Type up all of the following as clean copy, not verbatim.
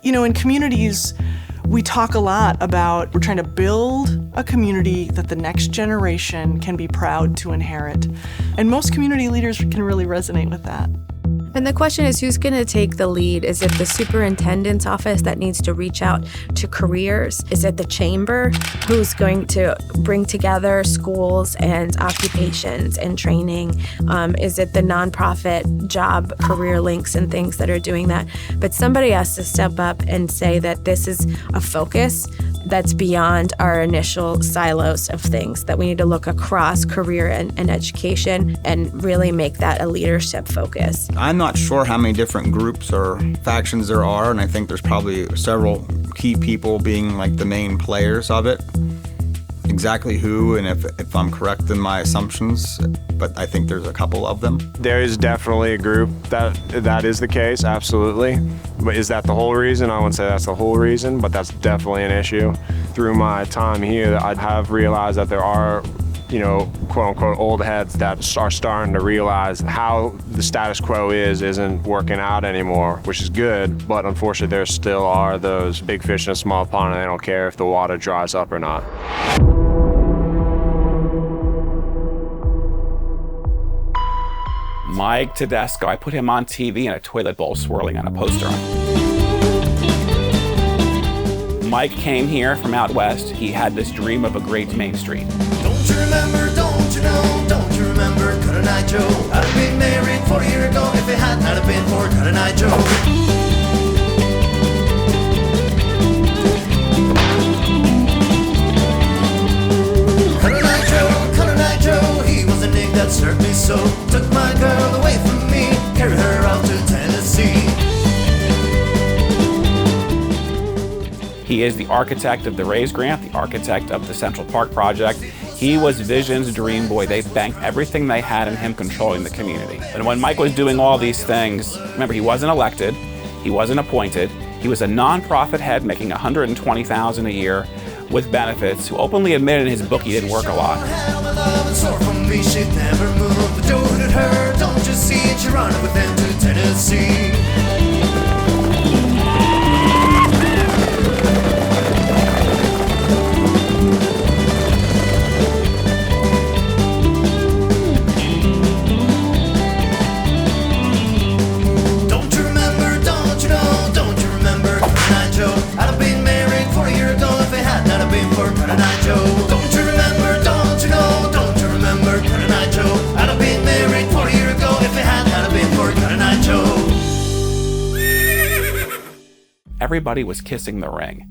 You know, in communities, we talk a lot about we're trying to build a community that the next generation can be proud to inherit. And most community leaders can really resonate with that. And the question is, who's going to take the lead? Is it the superintendent's office that needs to reach out to careers? Is it the chamber who's going to bring together schools and occupations and training? Is it the nonprofit job career links and things that are doing that? But somebody has to step up and say that this is a focus that's beyond our initial silos of things, that we need to look across career and education and really make that a leadership focus. I'm not sure how many different groups or factions there are, and I think there's probably several key people being like the main players of it. Exactly who, and if I'm correct in my assumptions, but I think there's a couple of them. There is definitely a group that is the case, absolutely. But is that the whole reason? I wouldn't say that's the whole reason, but that's definitely an issue. Through my time here, I have realized that there are, you know, quote unquote old heads that are starting to realize how the status quo isn't working out anymore, which is good, but unfortunately there still are those big fish in a small pond and they don't care if the water dries up or not. Mike Tedesco, I put him on TV in a toilet bowl swirling on a poster. Mike came here from out west. He had this dream of a great Main Street. Don't you remember, don't you know, don't you remember Cotton Eye Joe? I'd have been married 40 years ago if it had not been for Cotton Eye Joe. Cotton Eye Joe, he was a nigga that served me so. Took my girl away from me, carried her out to Tennessee. He is the architect of the Rays Grant, the architect of the Central Park project. He was Vision's dream boy. They banked everything they had in him controlling the community. And when Mike was doing all these things, remember, he wasn't elected, he wasn't appointed, he was a nonprofit head making $120,000 a year with benefits, who openly admitted in his book he didn't work a lot. She'd never move, the door at her, don't you see it, she run with them to Tennessee. Don't you remember, don't you know, don't you remember Cotton Eye Joe? I'd have been married 40 years ago if it had not been for Cotton Eye Joe. Don't you remember, don't you know, don't you remember Cotton Eye Joe? I'd have been married 40 years ago if it had not been for Cotton Eye Joe. Everybody was kissing the ring.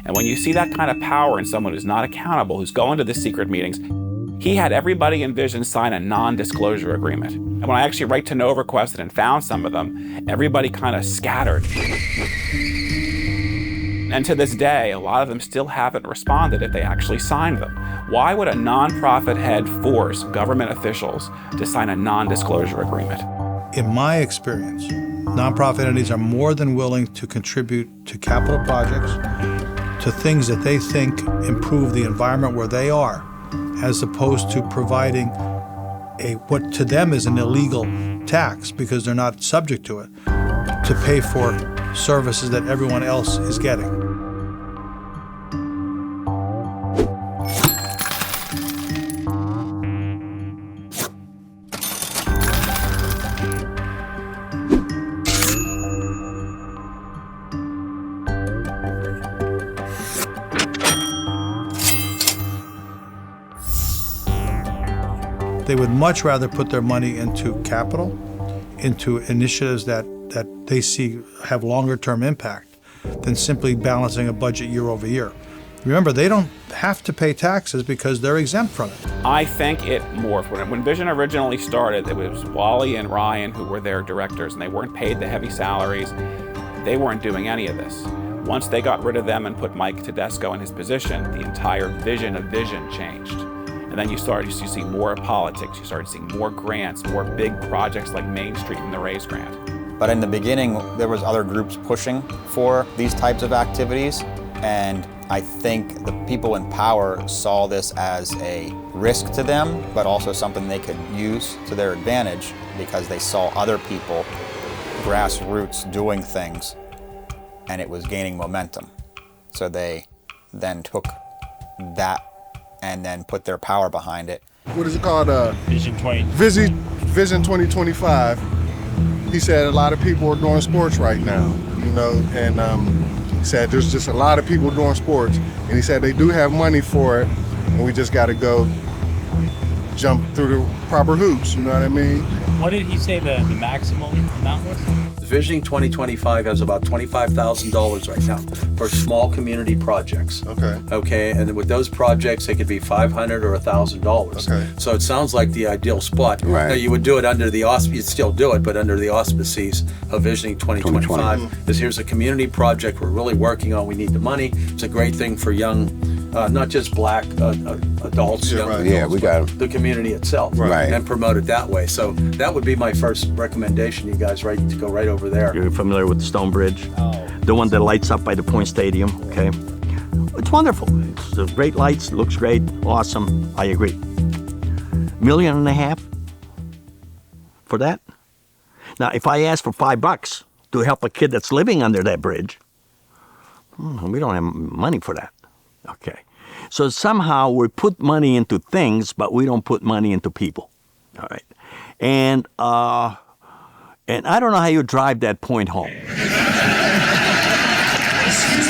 And when you see that kind of power in someone who's not accountable, who's going to the secret meetings, he had everybody in Vision sign a non-disclosure agreement. And when I actually right-to-know requested and found some of them, everybody kind of scattered. And to this day, a lot of them still haven't responded if they actually signed them. Why would a nonprofit head force government officials to sign a non-disclosure agreement? In my experience, nonprofit entities are more than willing to contribute to capital projects, to things that they think improve the environment where they are, as opposed to providing what to them is an illegal tax because they're not subject to it, to pay for services that everyone else is getting. They would much rather put their money into capital, into initiatives that they see have longer-term impact than simply balancing a budget year over year. Remember, they don't have to pay taxes because they're exempt from it. I think it morphed. When Vision originally started, it was Wally and Ryan who were their directors, and they weren't paid the heavy salaries. They weren't doing any of this. Once they got rid of them and put Mike Tedesco in his position, the entire vision of Vision changed. And then you started to see more politics. You started seeing more grants, more big projects like Main Street and the Rays Grant. But in the beginning, there was other groups pushing for these types of activities, and I think the people in power saw this as a risk to them, but also something they could use to their advantage because they saw other people, grassroots, doing things, and it was gaining momentum. So they then took that and then put their power behind it. What is it called? Vision 20. Vision 2025. He said a lot of people are doing sports right now, you know, and he said there's just a lot of people doing sports. And he said they do have money for it, and we just got to go jump through the proper hoops, you know what I mean? What did he say the maximum amount was? Vision 2025 has about $25,000 right now for small community projects. Okay, and with those projects, it could be $500 or $1,000. Okay. So it sounds like the ideal spot. Right. Now, you would do it under the you'd still do it, but under the auspices of Visioning 2025. Because here's a community project we're really working on. We need the money. It's a great thing for young, not just black adults, young adults, Yeah, we got the community itself, Right. and promote it that way. So that would be my first recommendation, you guys, right, to go right over there. You're familiar with the Stone Bridge? The one that lights up by the Point Stadium, okay? It's wonderful. It's great lights, looks great, awesome. I agree. $1.5 million for that? Now, if I ask for $5 to help a kid that's living under that bridge, we don't have money for that. Okay. So somehow we put money into things, but we don't put money into people. All right. And I don't know how you drive that point home. Excuse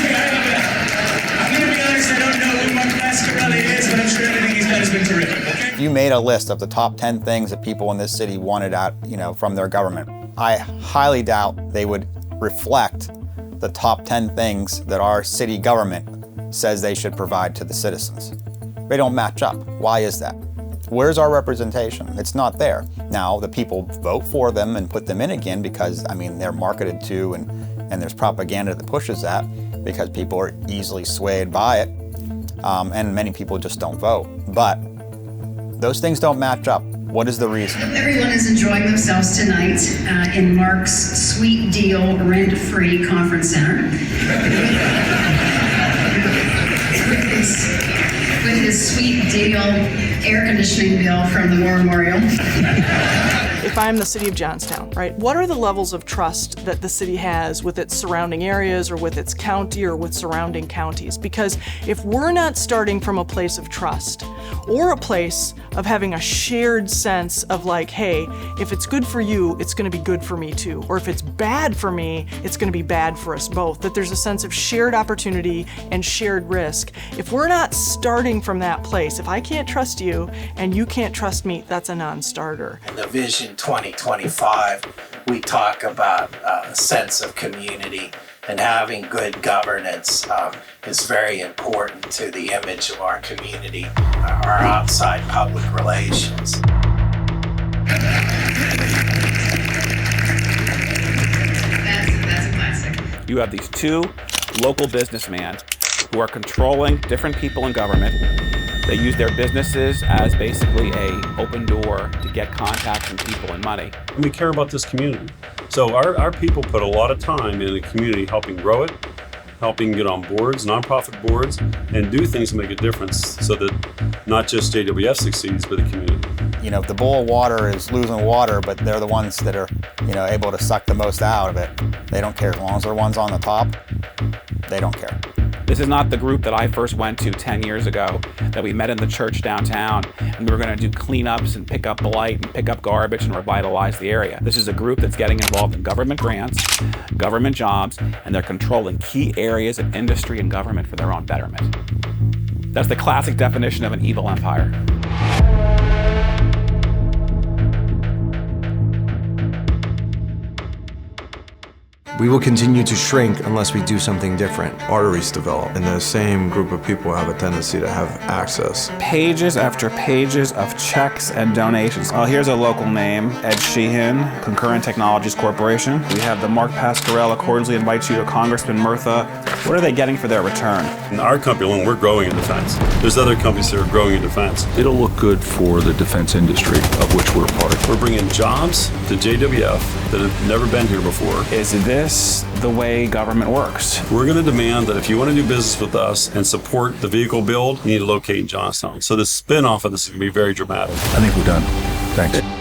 me, I'm going to be honest, I don't know who Mark Pasquarelli is, but I'm sure everything he's done has been terrific, okay? If you made a list of the top 10 things that people in this city wanted out, from their government, I highly doubt they would reflect the top 10 things that our city government says they should provide to the citizens. They don't match up. Why is that? Where's our representation? It's not there. Now, the people vote for them and put them in again because, they're marketed to and there's propaganda that pushes that because people are easily swayed by it. And many people just don't vote. But those things don't match up. What is the reason? Everyone is enjoying themselves tonight in Mark's Sweet Deal Rent-Free Conference Center. With his Sweet Deal air conditioning bill from the War Memorial. If I'm the city of Johnstown, right, what are the levels of trust that the city has with its surrounding areas or with its county or with surrounding counties? Because if we're not starting from a place of trust or a place of having a shared sense of like, hey, if it's good for you, it's going to be good for me too. Or if it's bad for me, it's going to be bad for us both. That there's a sense of shared opportunity and shared risk. If we're not starting from that place, if I can't trust you and you can't trust me, that's a non-starter. In the Vision 2025, we talk about a sense of community, and having good governance is very important to the image of our community, our outside public relations. That's a classic. You have these two local businessmen who are controlling different people in government. They use their businesses as basically an open door to get contacts and people and money. And we care about this community. So our people put a lot of time in the community helping grow it, helping get on boards, nonprofit boards, and do things to make a difference so that not just JWF succeeds, but the community. If the bowl of water is losing water, but they're the ones that are, able to suck the most out of it, they don't care. As long as they're ones on the top, they don't care. This is not the group that I first went to 10 years ago, that we met in the church downtown, and we were going to do cleanups and pick up the light and pick up garbage and revitalize the area. This is a group that's getting involved in government grants, government jobs, and they're controlling key areas of industry and government for their own betterment. That's the classic definition of an evil empire. We will continue to shrink unless we do something different. Arteries develop, and the same group of people have a tendency to have access. Pages after pages of checks and donations. Oh, here's a local name, Ed Sheehan, Concurrent Technologies Corporation. We have the Mark Pasquarelli cordially invites you to Congressman Murtha. What are they getting for their return? In our company alone, we're growing in defense. There's other companies that are growing in defense. It'll look good for the defense industry, of which we're part. We're bringing jobs to JWF that have never been here before. Is this the way government works? We're going to demand that if you want to do business with us and support the vehicle build, you need to locate in Johnstown. So the spin-off of this is going to be very dramatic. I think we're done. Thanks.